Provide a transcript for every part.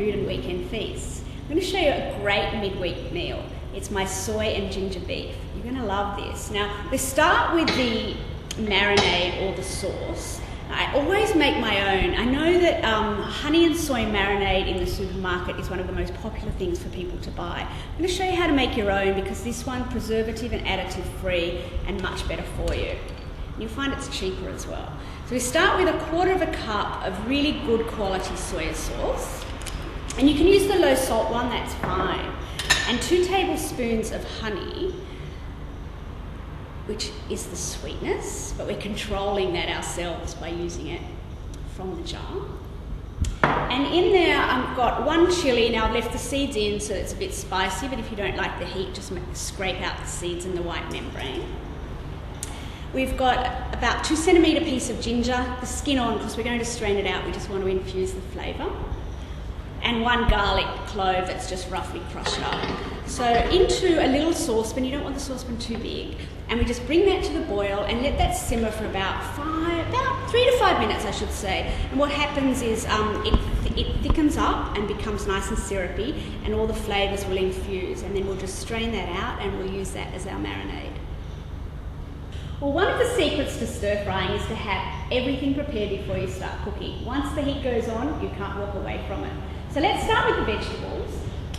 food and weekend feasts. I'm going to show you a great midweek meal. It's my soy and ginger beef. You're going to love this. Now, we start with the marinade or the sauce. I always make my own. I know that honey and soy marinade in the supermarket is one of the most popular things for people to buy. I'm going to show you how to make your own because this one preservative and additive free and much better for you. And you'll find it's cheaper as well. So we start with 1/4 cup of really good quality soy sauce. And you can use the low salt one, that's fine. And 2 tablespoons of honey, which is the sweetness, but we're controlling that ourselves by using it from the jar. And in there I've got 1 chilli. Now I've left the seeds in so it's a bit spicy, but if you don't like the heat, just scrape out the seeds and the white membrane. We've got about 2 centimetre piece of ginger, the skin on because we're going to strain it out, we just want to infuse the flavour. And 1 garlic clove that's just roughly crushed up. So into a little saucepan, you don't want the saucepan too big, and we just bring that to the boil and let that simmer for about 3 to 5 minutes, I should say. And what happens is it thickens up and becomes nice and syrupy, and all the flavours will infuse, and then we'll just strain that out and we'll use that as our marinade. Well, one of the secrets to stir frying is to have everything prepared before you start cooking. Once the heat goes on, you can't walk away from it. So let's start with the vegetables.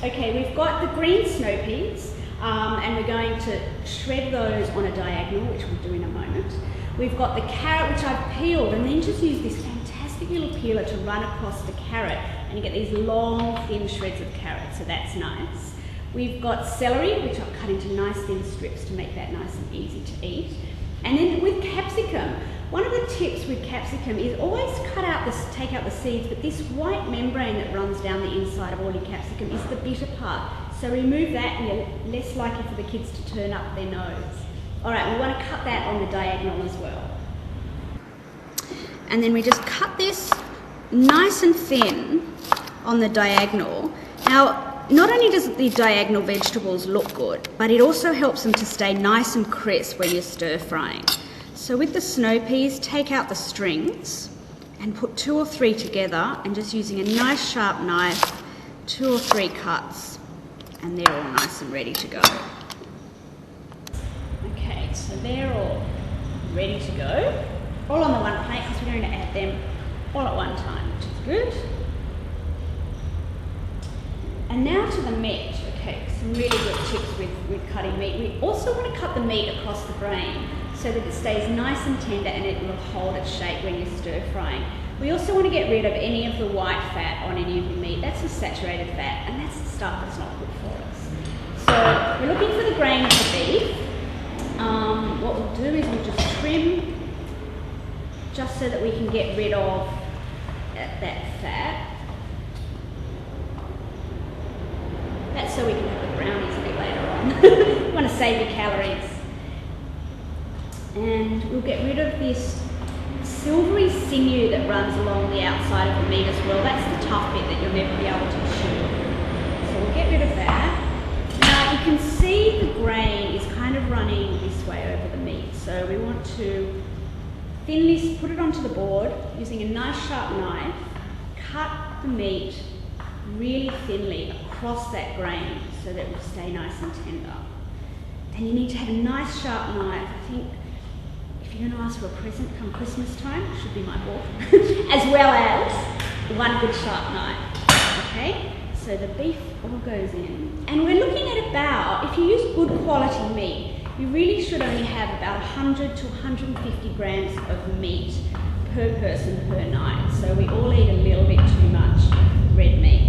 Okay, we've got the green snow peas, and we're going to shred those on a diagonal, which we'll do in a moment. We've got the carrot, which I've peeled, and then just use this fantastic little peeler to run across the carrot, and you get these long, thin shreds of carrot, so that's nice. We've got celery, which I've cut into nice thin strips to make that nice and easy to eat. And then with capsicum, one of the tips with capsicum is always take out the seeds, but this white membrane that runs down the inside of all your capsicum is the bitter part. So remove that and you're less likely for the kids to turn up their nose. All right, we want to cut that on the diagonal as well. And then we just cut this nice and thin on the diagonal. Now, not only does the diagonal vegetables look good, but it also helps them to stay nice and crisp when you're stir frying. So with the snow peas, take out the strings and put 2 or 3 together, and just using a nice sharp knife, 2 or 3 cuts, and they're all nice and ready to go. Okay, so they're all ready to go, all on the one plate because we're going to add them all at one time, which is good. And now to the meat. Okay, some really good tips with cutting meat. We also want to cut the meat across the grain so that it stays nice and tender and it will hold its shape when you're stir frying. We also want to get rid of any of the white fat on any of the meat. That's the saturated fat, and that's the stuff that's not good for us. So we're looking for the grain of the beef. What we'll do is we'll just trim just so that we can get rid of that fat. That's so we can have the brownies a bit later on. We want to save your calories. And we'll get rid of this silvery sinew that runs along the outside of the meat as well. That's the tough bit that you'll never be able to chew. So we'll get rid of that. Now you can see the grain is kind of running this way over the meat. So we want to thinly put it onto the board using a nice sharp knife, cut the meat really thinly across that grain so that it will stay nice and tender. And you need to have a nice sharp knife. I think if you're going to ask for a present come Christmas time, it should be my book, as well as 1 good sharp knife. Okay, so the beef all goes in. And we're looking at about, if you use good quality meat, you really should only have about 100 to 150 grams of meat per person per night. So we all eat a little bit too much red meat.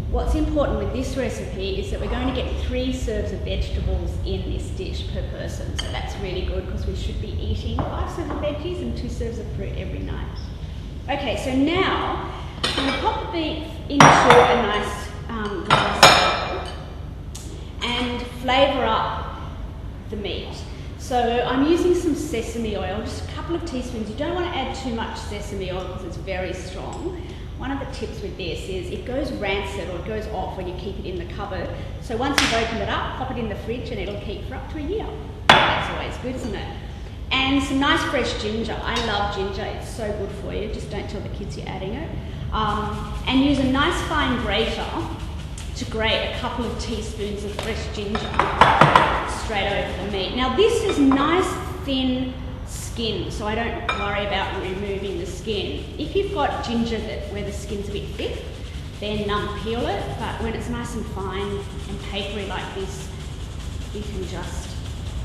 What's important with this recipe is that we're going to get 3 serves of vegetables in this dish per person. So that's really good because we should be eating 5 serves of veggies and 2 serves of fruit every night. Okay, so now I'm going to pop the beef into a nice glass bowl and flavour up the meat. So I'm using some sesame oil, just a couple of teaspoons. You don't want to add too much sesame oil because it's very strong. One of the tips with this is it goes rancid or it goes off when you keep it in the cupboard. So once you've opened it up, pop it in the fridge and it'll keep for up to a year. That's always good, isn't it? And some nice fresh ginger. I love ginger, it's so good for you. Just don't tell the kids you're adding it. and use a nice fine grater to grate a couple of teaspoons of fresh ginger straight over the meat. Now this is nice thin skin, so I don't worry about removing the skin. If you've got ginger where the skin's a bit thick, then peel it, but when it's nice and fine and papery like this, you can just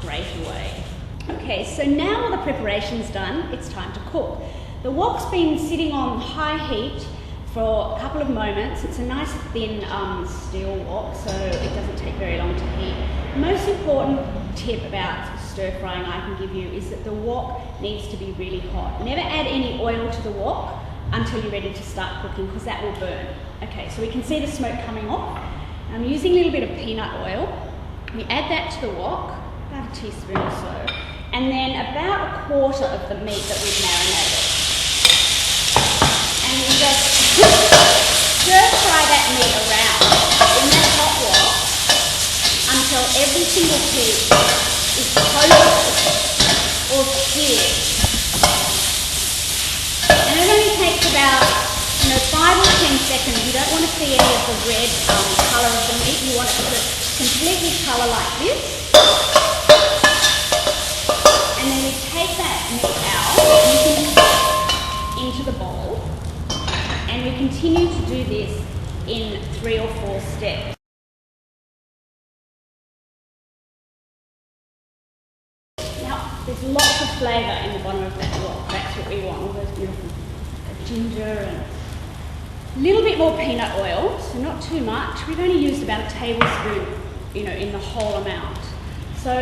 grate away. Okay, so now all the preparation's done, it's time to cook. The wok's been sitting on high heat for a couple of moments. It's a nice thin steel wok, so it doesn't take very long to heat. The most important tip about stir frying I can give you is that the wok needs to be really hot. Never add any oil to the wok until you're ready to start cooking, because that will burn. Okay, so we can see the smoke coming off. I'm using a little bit of peanut oil. We add that to the wok, about a teaspoon or so, and then about a quarter of the meat that we've marinated. And we just stir fry that meat around in that hot wok until every single piece is toasted or seared. And it only takes about 5 or 10 seconds. You don't want to see any of the red colour of the meat. You want it to completely colour like this. And then we take that meat out into the bowl. And we continue to do this in 3 or 4 steps. Now, there's lots of flavour in the bottom of that wok. That's what we want, all those beautiful ginger and a little bit more peanut oil, so not too much. We've only used about a tablespoon, in the whole amount. So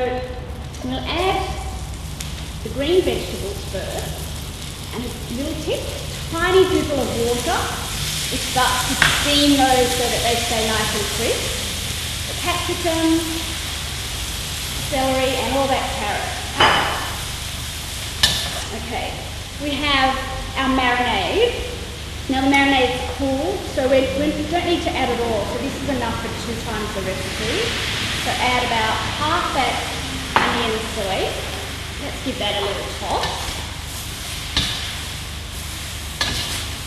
we'll add the green vegetables first, and a little tip, tiny dribble of water. It starts to steam those so that they stay nice and crisp. The capsicum, celery, and all that carrot. Okay, we have our marinade. Now the marinade is cool, so we don't need to add it all. So this is enough for 2 times the recipe. So add about half that onion soy. Let's give that a little toss.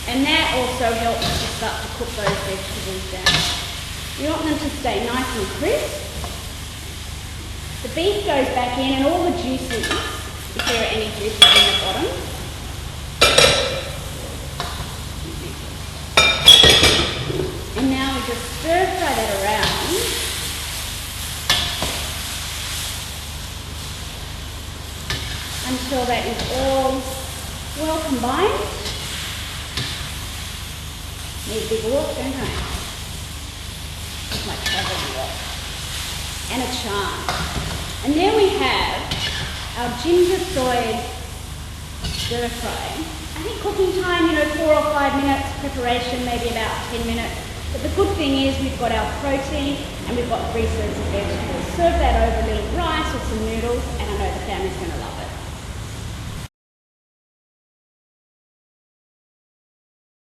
And that also helps to start to cook those vegetables down. You want them to stay nice and crisp. The beef goes back in and all the juices, if there are any juices in the bottom. And now we just stir fry that around until that is all well combined. Need a big wok, don't I? It's my travelling wok. And a charm. And there we have our ginger soy stir fry. I think cooking time, 4 or 5 minutes, preparation maybe about 10 minutes. But the good thing is we've got our protein and we've got 3 serves of vegetables. Serve that over a little rice or some noodles, and I know the family's going to love it.